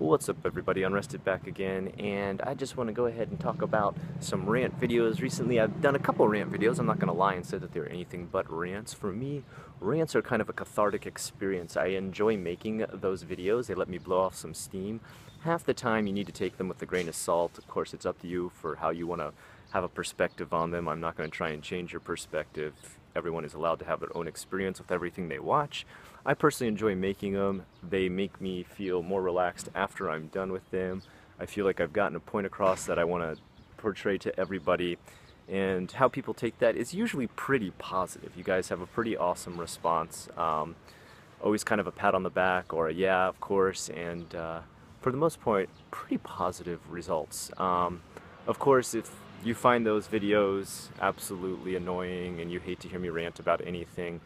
What's up everybody, Unrested back again, and I just want to go ahead and talk about some rant videos. Recently I've done a couple rant videos, I'm not going to lie and say that they're anything but rants. For me, rants are kind of a cathartic experience. I enjoy making those videos, they let me blow off some steam. Half the time you need to take them with a grain of salt. Of course it's up to you for how you want to have a perspective on them. I'm not going to try and change your perspective. Everyone is allowed to have their own experience with everything they watch. I personally enjoy making them. They make me feel more relaxed after I'm done with them. I feel like I've gotten a point across that I want to portray to everybody, and how people take that is usually pretty positive. You guys have a pretty awesome response. Always kind of a pat on the back or a yeah, of course, and for the most part, pretty positive results. Of course, if you find those videos absolutely annoying and you hate to hear me rant about anything,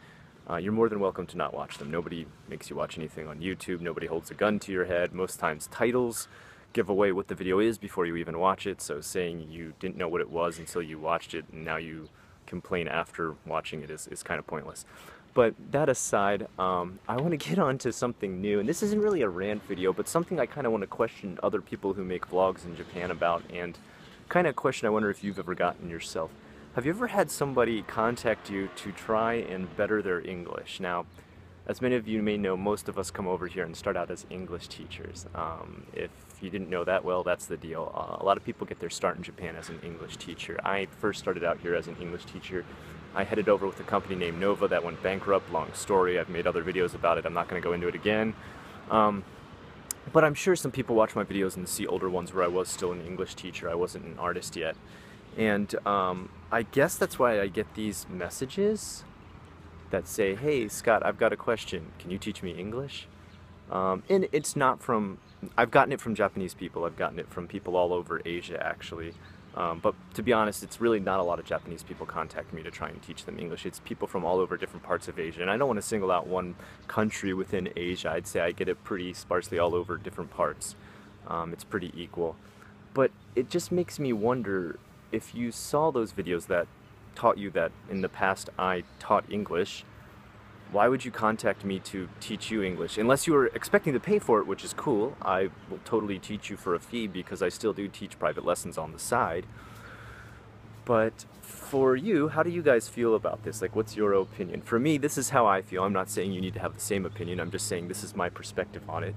you're more than welcome to not watch them. Nobody makes you watch anything on YouTube. Nobody holds a gun to your head. Most times titles give away what the video is before you even watch it, so saying you didn't know what it was until you watched it and now you complain after watching it is kind of pointless. But that aside, I want to get on to something new, and this isn't really a rant video, but something I kind of want to question other people who make vlogs in Japan about, and kind of a question I wonder if you've ever gotten yourself. Have you ever had somebody contact you to try and better their English? Now, as many of you may know, most of us come over here and start out as English teachers. If you didn't know that, well, that's the deal. A lot of people get their start in Japan as an English teacher. I first started out here as an English teacher. I headed over with a company named Nova that went bankrupt. Long story. I've made other videos about it. I'm not going to go into it again. But I'm sure some people watch my videos and see older ones where I was still an English teacher. I wasn't an artist yet. And I guess that's why I get these messages that say, hey Scott, I've got a question, can you teach me English? And it's not from, I've gotten it from Japanese people, I've gotten it from people all over Asia actually. But to be honest, it's really not a lot of Japanese people contact me to try and teach them English. It's people from all over different parts of Asia. And I don't want to single out one country within Asia. I'd say I get it pretty sparsely all over different parts. It's pretty equal. But it just makes me wonder, if you saw those videos that taught you that in the past I taught English, why would you contact me to teach you English? Unless you were expecting to pay for it, which is cool. I will totally teach you for a fee because I still do teach private lessons on the side. But for you, how do you guys feel about this? Like, what's your opinion? For me, this is how I feel. I'm not saying you need to have the same opinion. I'm just saying this is my perspective on it.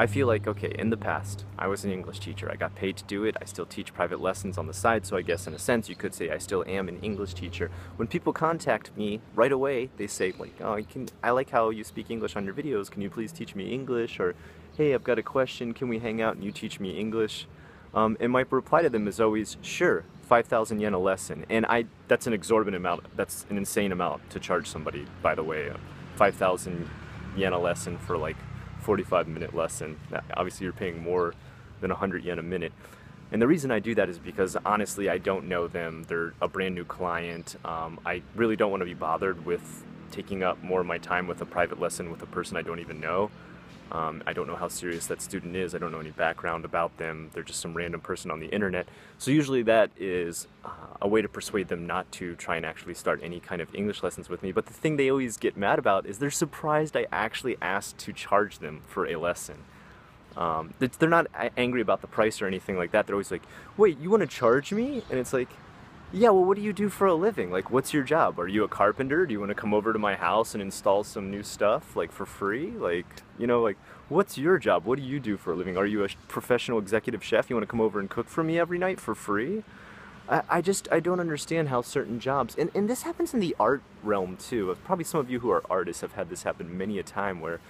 I feel like, okay, in the past, I was an English teacher. I got paid to do it. I still teach private lessons on the side, so I guess in a sense you could say I still am an English teacher. When people contact me, right away, they say like, oh, I like how you speak English on your videos. Can you please teach me English? Or, hey, I've got a question. Can we hang out and you teach me English? And my reply to them is always, sure, 5,000 yen a lesson. And that's an exorbitant amount. That's an insane amount to charge somebody, by the way. 5,000 yen a lesson for like 45-minute lesson. Obviously you're paying more than 100 yen a minute. And the reason I do that is because honestly I don't know them. They're a brand new client. I really don't want to be bothered with taking up more of my time with a private lesson with a person I don't even know. I don't know how serious that student is. I don't know any background about them. They're just some random person on the internet. So usually that is a way to persuade them not to try and actually start any kind of English lessons with me. But the thing they always get mad about is they're surprised I actually asked to charge them for a lesson. They're not angry about the price or anything like that. They're always like, wait, you want to charge me? And it's like, yeah, well, what do you do for a living? Like, what's your job? Are you a carpenter? Do you want to come over to my house and install some new stuff, like, for free? Like, you know, like, what's your job? What do you do for a living? Are you a professional executive chef? You want to come over and cook for me every night for free? I don't understand how certain jobs, and this happens in the art realm, too. Probably some of you who are artists have had this happen many a time, where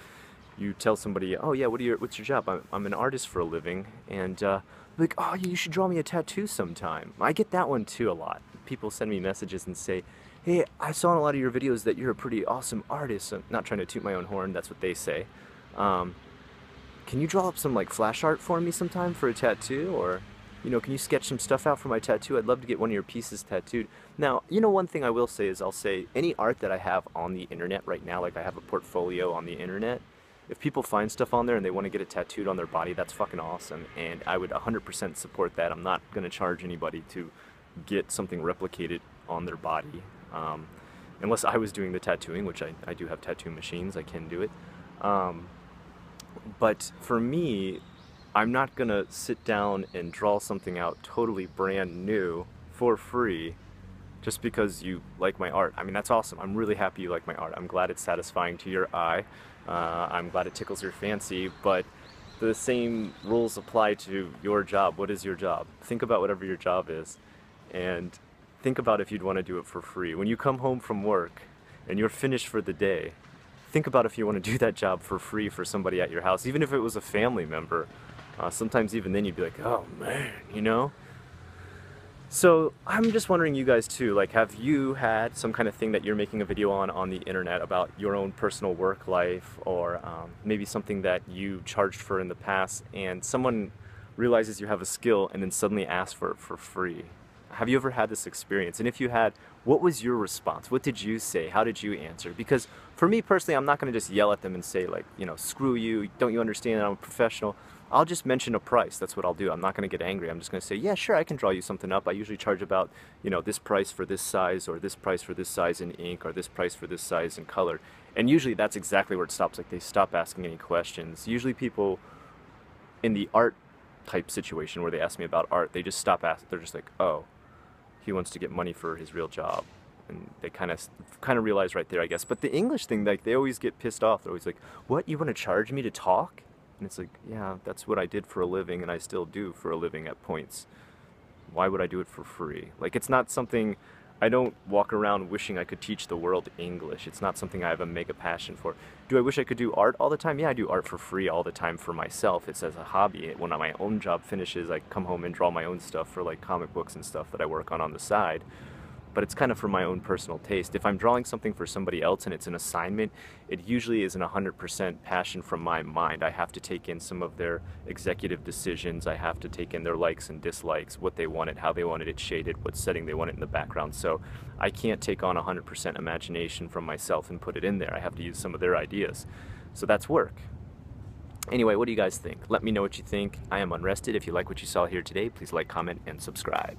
you tell somebody, oh yeah, what's your job? I'm an artist for a living, and like, oh, you should draw me a tattoo sometime. I get that one too a lot. People send me messages and say, hey, I saw in a lot of your videos that you're a pretty awesome artist. I'm not trying to toot my own horn, that's what they say. Can you draw up some like flash art for me sometime for a tattoo? Or, you know, can you sketch some stuff out for my tattoo? I'd love to get one of your pieces tattooed. Now, you know, one thing I will say is I'll say any art that I have on the internet right now, like I have a portfolio on the internet, if people find stuff on there and they want to get it tattooed on their body, that's fucking awesome, and I would 100% support that. I'm not going to charge anybody to get something replicated on their body, unless I was doing the tattooing, which I do have tattoo machines, I can do it. But for me, I'm not gonna sit down and draw something out totally brand new for free just because you like my art. I mean, that's awesome. I'm really happy you like my art. I'm glad it's satisfying to your eye. I'm glad it tickles your fancy, but the same rules apply to your job. What is your job? Think about whatever your job is, and think about if you'd want to do it for free. When you come home from work and you're finished for the day, think about if you want to do that job for free for somebody at your house, even if it was a family member. Sometimes even then you'd be like, oh man, you know? So I'm just wondering, you guys too, like, have you had some kind of thing that you're making a video on the internet about your own personal work life, or maybe something that you charged for in the past and someone realizes you have a skill and then suddenly asks for it for free? Have you ever had this experience? And if you had, what was your response? What did you say? How did you answer? Because for me personally, I'm not going to just yell at them and say, like, you know, screw you, don't you understand that I'm a professional? I'll just mention a price. That's what I'll do. I'm not going to get angry. I'm just going to say, yeah, sure, I can draw you something up. I usually charge about, you know, this price for this size, or this price for this size in ink, or this price for this size in color. And usually that's exactly where it stops. Like, they stop asking any questions. Usually people in the art type situation where they ask me about art, they just stop asking. They're just like, oh, he wants to get money for his real job. And they kind of realize right there, I guess. But the English thing, like, they always get pissed off. They're always like, what, you want to charge me to talk? And it's like, yeah, that's what I did for a living, and I still do for a living at points. Why would I do it for free? Like, it's not something, I don't walk around wishing I could teach the world English. It's not something I have a mega passion for. Do I wish I could do art all the time? Yeah, I do art for free all the time for myself. It's as a hobby. When my own job finishes, I come home and draw my own stuff for, like, comic books and stuff that I work on the side. But it's kind of for my own personal taste. If I'm drawing something for somebody else and it's an assignment, it usually isn't 100% passion from my mind. I have to take in some of their executive decisions. I have to take in their likes and dislikes, what they wanted, how they wanted it shaded, what setting they wanted in the background. So I can't take on 100% imagination from myself and put it in there. I have to use some of their ideas. So that's work. Anyway, what do you guys think? Let me know what you think. I am Unrested. If you like what you saw here today, please like, comment, and subscribe.